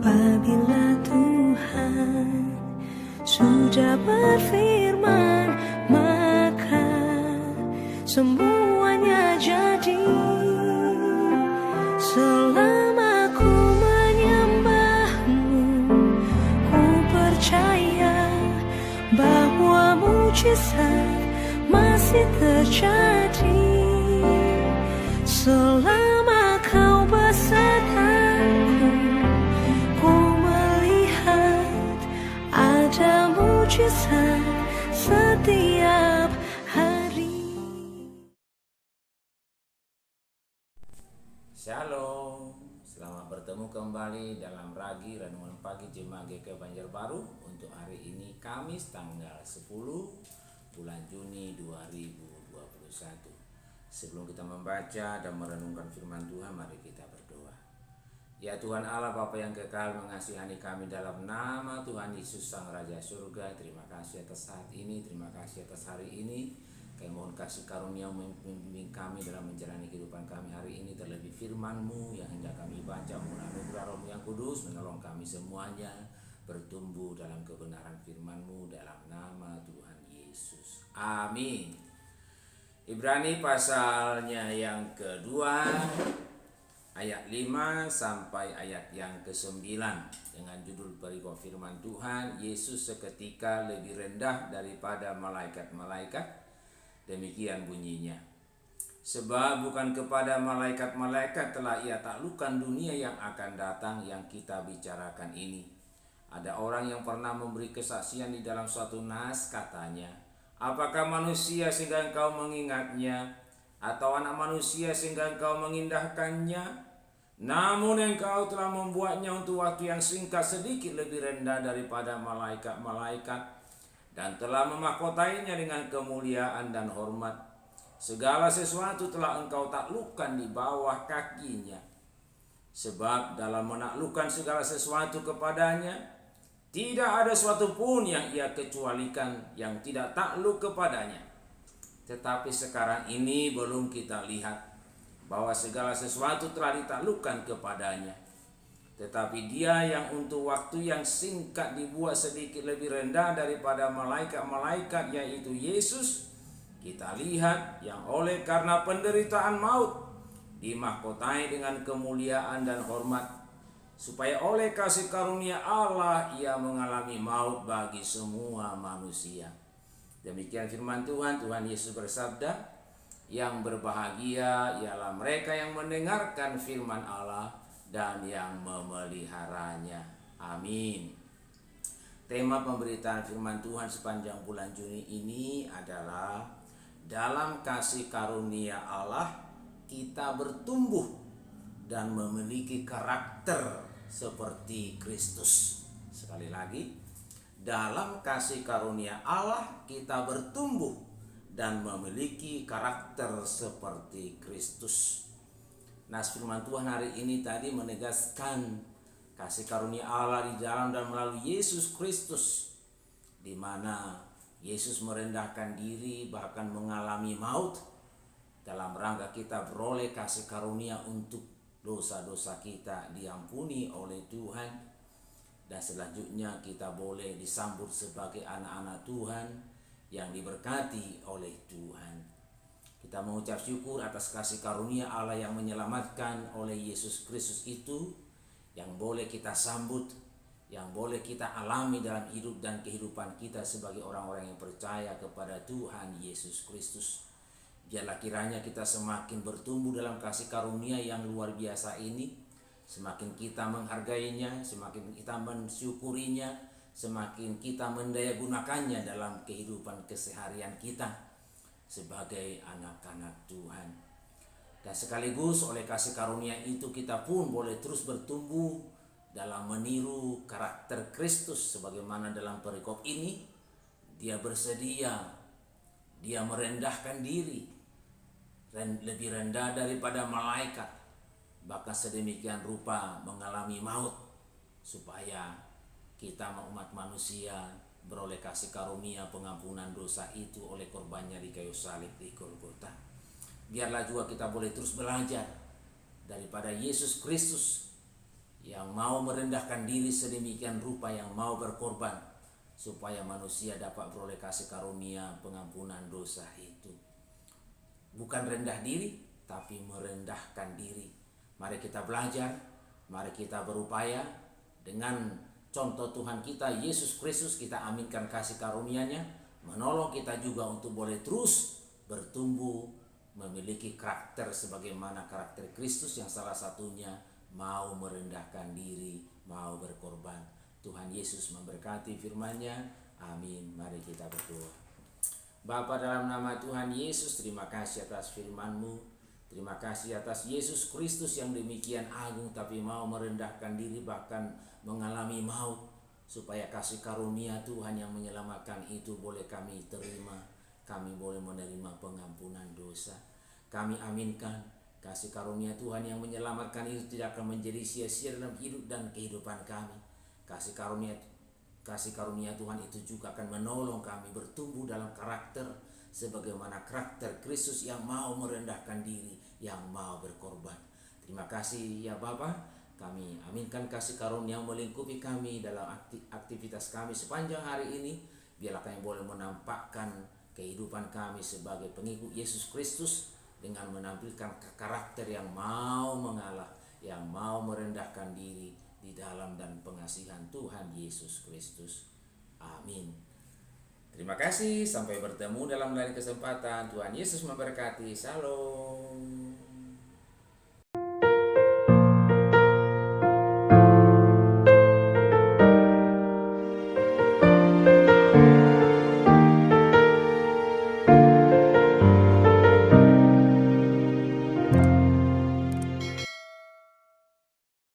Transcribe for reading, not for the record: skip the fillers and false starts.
Apabila Tuhan sudah berfirman, maka semuanya jadi. Selama ku menyembahmu, ku percaya bahwa mujizat masih terjadi. Selama kau besertaku, ku melihat ada mujizat setiap hari. Shalom, selamat bertemu kembali dalam Ragi Renungan Pagi Jemaat GKI Banjarbaru untuk hari ini Kamis tanggal 10 bulan Juni 2021. Sebelum kita membaca dan merenungkan firman Tuhan, mari kita berdoa. Ya Tuhan Allah Bapa yang kekal, mengasihani kami dalam nama Tuhan Yesus Sang Raja Surga. Terima kasih atas saat ini, terima kasih atas hari ini. Kami mohon kasih karunia membimbing kami dalam menjalani kehidupan kami hari ini. Terlebih firman-Mu yang hendak kami baca, mohon anugerah Roh-Mu yang kudus menolong kami semuanya bertumbuh dalam kebenaran firman-Mu dalam nama Tuhan Yesus. Amin. Ibrani pasalnya yang kedua ayat 5 sampai ayat yang ke-9 dengan judul perikop firman Tuhan, Yesus seketika lebih rendah daripada malaikat-malaikat. Demikian bunyinya. Sebab bukan kepada malaikat-malaikat telah ia taklukkan dunia yang akan datang yang kita bicarakan ini. Ada orang yang pernah memberi kesaksian di dalam suatu nas, katanya, apakah manusia sehingga engkau mengingatnya, atau anak manusia sehingga engkau mengindahkannya? Namun engkau telah membuatnya untuk waktu yang singkat sedikit lebih rendah daripada malaikat-malaikat, dan telah memahkotainya dengan kemuliaan dan hormat. Segala sesuatu telah engkau taklukkan di bawah kakinya. Sebab dalam menaklukkan segala sesuatu kepadanya, tidak ada suatu pun yang ia kecualikan yang tidak takluk kepadanya. Tetapi sekarang ini belum kita lihat bahwa segala sesuatu telah ditaklukkan kepadanya. Tetapi dia yang untuk waktu yang singkat dibuat sedikit lebih rendah daripada malaikat-malaikat, yaitu Yesus, kita lihat yang oleh karena penderitaan maut dimahkotai dengan kemuliaan dan hormat, supaya oleh kasih karunia Allah ia mengalami maut bagi semua manusia. Demikian firman Tuhan. Tuhan Yesus bersabda, yang berbahagia ialah mereka yang mendengarkan firman Allah dan yang memeliharanya. Amin. Tema pemberitaan firman Tuhan sepanjang bulan Juni ini adalah dalam kasih karunia Allah kita bertumbuh dan memiliki karakter seperti Kristus. Sekali lagi, dalam kasih karunia Allah kita bertumbuh dan memiliki karakter seperti Kristus. Nas firman Tuhan hari ini tadi menegaskan kasih karunia Allah di dalam dan melalui Yesus Kristus, di mana Yesus merendahkan diri bahkan mengalami maut dalam rangka kita beroleh kasih karunia untuk dosa-dosa kita diampuni oleh Tuhan, dan selanjutnya kita boleh disambut sebagai anak-anak Tuhan yang diberkati oleh Tuhan. Kita mengucap syukur atas kasih karunia Allah yang menyelamatkan oleh Yesus Kristus itu, yang boleh kita sambut, yang boleh kita alami dalam hidup dan kehidupan kita sebagai orang-orang yang percaya kepada Tuhan Yesus Kristus. Biarlah kiranya kita semakin bertumbuh dalam kasih karunia yang luar biasa ini. Semakin kita menghargainya, semakin kita mensyukurinya, semakin kita mendayagunakannya dalam kehidupan keseharian kita sebagai anak-anak Tuhan. Dan sekaligus oleh kasih karunia itu kita pun boleh terus bertumbuh dalam meniru karakter Kristus, sebagaimana dalam perikop ini dia bersedia, dia merendahkan diri lebih rendah daripada malaikat, bahkan sedemikian rupa mengalami maut, supaya kita umat manusia beroleh kasih karunia pengampunan dosa itu oleh korbannya di kayu salib di Golgota. Biarlah juga kita boleh terus belajar daripada Yesus Kristus yang mau merendahkan diri sedemikian rupa, yang mau berkorban supaya manusia dapat beroleh kasih karunia pengampunan dosa itu. Bukan rendah diri, tapi merendahkan diri. Mari kita belajar, mari kita berupaya dengan contoh Tuhan kita Yesus Kristus. Kita aminkan kasih karunia-Nya, menolong kita juga untuk boleh terus bertumbuh, memiliki karakter sebagaimana karakter Kristus, yang salah satunya mau merendahkan diri, mau berkorban. Tuhan Yesus memberkati firman-Nya. Amin. Mari kita berdoa. Bapa, dalam nama Tuhan Yesus, terima kasih atas firman-Mu. Terima kasih atas Yesus Kristus yang demikian agung tapi mau merendahkan diri, bahkan mengalami maut, supaya kasih karunia Tuhan yang menyelamatkan itu boleh kami terima. Kami boleh menerima pengampunan dosa. Kami aminkan kasih karunia Tuhan yang menyelamatkan itu tidak akan menjadi sia-sia dalam hidup dan kehidupan kami. Kasih karunia Tuhan itu juga akan menolong kami bertumbuh dalam karakter sebagaimana karakter Kristus yang mau merendahkan diri, yang mau berkorban. Terima kasih ya Bapa. Kami aminkan kasih karunia yang melingkupi kami dalam aktivitas kami sepanjang hari ini. Biarlah kami boleh menampakkan kehidupan kami sebagai pengikut Yesus Kristus dengan menampilkan karakter yang mau mengalah, yang mau merendahkan diri di dalam dan pengasihan Tuhan Yesus Kristus. Amin. Terima kasih, sampai bertemu dalam lain kesempatan. Tuhan Yesus memberkati. Shalom.